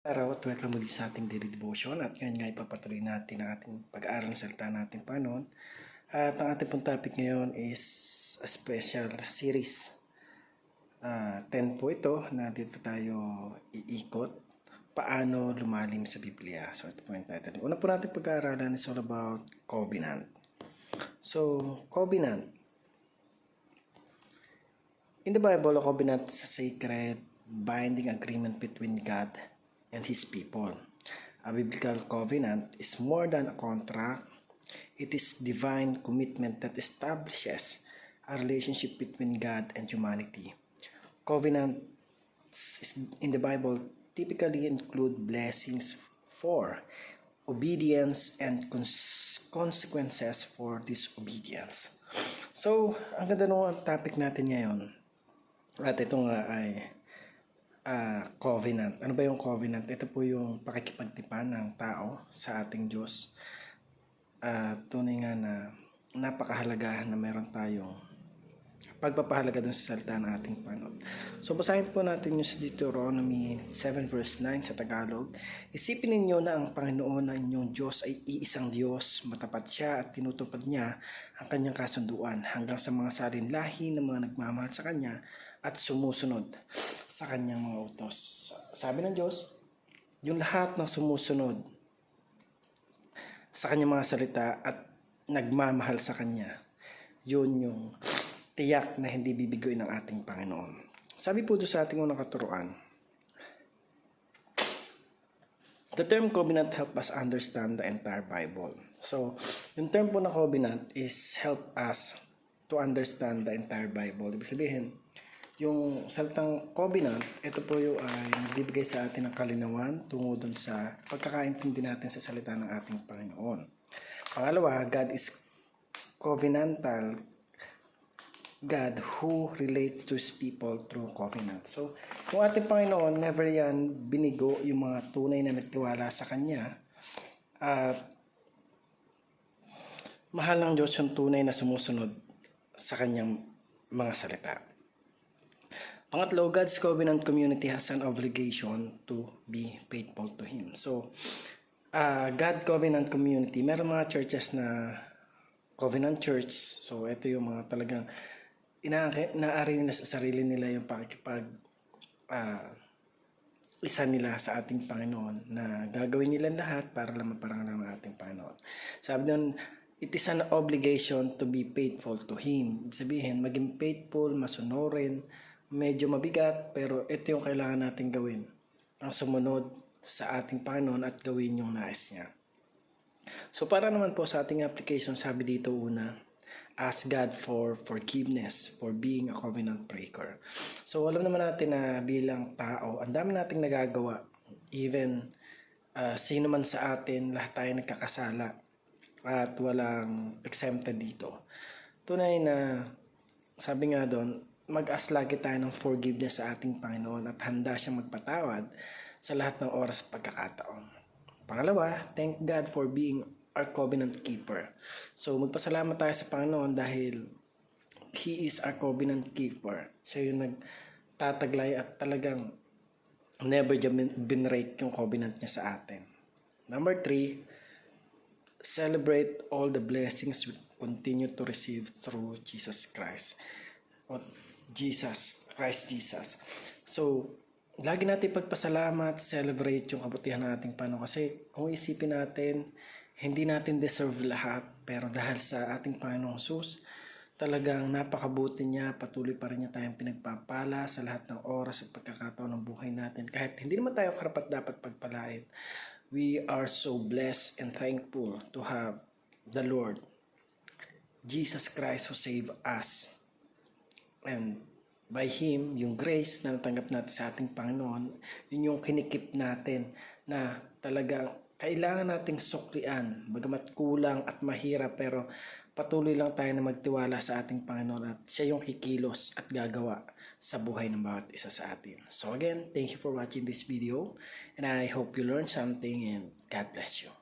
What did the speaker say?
Araw at welcome muli sa ating daily devotion at ngayon nga ipapatuloy natin ang ating pag-aaral ng salita natin Panginoon. At ang ating pong topic ngayon is a special series. 10 po ito na dito tayo iikot. Paano lumalim sa Biblia. So ito po yung title. Una po natin pag-aaralan is all about covenant. So, covenant. In the Bible, a covenant is a sacred binding agreement between God and His people. A biblical covenant is more than a contract. It is divine commitment that establishes a relationship between God and humanity. Covenants in the Bible typically include blessings for obedience and consequences for disobedience. So, ang ganda ng topic natin ngayon. At ito nga ay covenant. Ano ba yung covenant? Ito po yung pakikipagtipan ng tao sa ating Diyos. Tunay nga na napakahalaga na meron tayong pagpapahalaga dun sa salita ng ating Panginoon. So basahin po natin yung sa Deuteronomy 7 verse 9 sa Tagalog. Isipin ninyo na ang Panginoon na inyong Diyos ay iisang Diyos, matapat siya at tinutupad niya ang kanyang kasunduan hanggang sa mga salinlahi ng mga nagmamahal sa kanya at sumusunod sa kanyang mga utos. Sabi ng Diyos, yung lahat ng sumusunod sa kanyang mga salita at nagmamahal sa kanya, yun yung tiyak na hindi bibiguin ng ating Panginoon. Sabi po doon sa ating unang katuruan, the term covenant help us understand the entire Bible. So, yung term po na covenant is help us to understand the entire Bible. Ibig sabihin, yung salitang covenant, ito po yung nagbibigay sa atin ng kalinawan tungo dun sa pagkakaintindi natin sa salita ng ating Panginoon. Pangalawa, God is covenantal God who relates to His people through covenant. So, yung ating Panginoon, never yan binigo yung mga tunay na nagtiwala sa Kanya. At mahal ng Diyos yung tunay na sumusunod sa Kanyang mga salita. Pangatlo, God's covenant community has an obligation to be faithful to Him. So, God covenant community, meron mga churches na covenant church. So, ito yung mga talagang inaari nila sa sarili nila yung pakikipag isa nila sa ating Panginoon na gagawin nila lahat para lang maparangalan ng ating Panginoon. Sabi doon, it is an obligation to be faithful to Him. Sabihin, maging faithful, masunurin, medyo mabigat, pero ito yung kailangan natin gawin. Ang sumunod sa ating Panginoon at gawin yung nais niya. So para naman po sa ating application, sabi dito una, ask God for forgiveness for being a covenant breaker. So alam naman natin na bilang tao, ang dami nating nagagawa. Even sino man sa atin, lahat tayo nagkakasala at walang exempted dito. Tunay na, sabi nga doon, mag-ask lagi tayo ng forgiveness sa ating Panginoon at handa siyang magpatawad sa lahat ng oras at pagkakataon. Pangalawa, thank God for being our covenant keeper. So, magpasalamat tayo sa Panginoon dahil He is our covenant keeper. Siya yung nagtataglay at talagang never binrake yung covenant niya sa atin. Number 3, celebrate all the blessings we continue to receive through Jesus Christ. O Christ Jesus. So, lagi natin pagpasalamat, celebrate yung kabutihan ng ating Panginoon. Kasi kung isipin natin, hindi natin deserve lahat, pero dahil sa ating Panginoong Jesus, talagang napakabuti niya, patuloy pa rin niya tayong pinagpapala sa lahat ng oras at pagkakataon ng buhay natin. Kahit hindi naman tayo karapat dapat pagpalain, we are so blessed and thankful to have the Lord, Jesus Christ, who saved us. And by Him, yung grace na natanggap natin sa ating Panginoon, yun yung kinikip natin na talagang kailangan nating suklian, bagamat kulang at mahirap, pero patuloy lang tayo na magtiwala sa ating Panginoon at siya yung kikilos at gagawa sa buhay ng bawat isa sa atin. So again, thank you for watching this video and I hope you learned something and God bless you.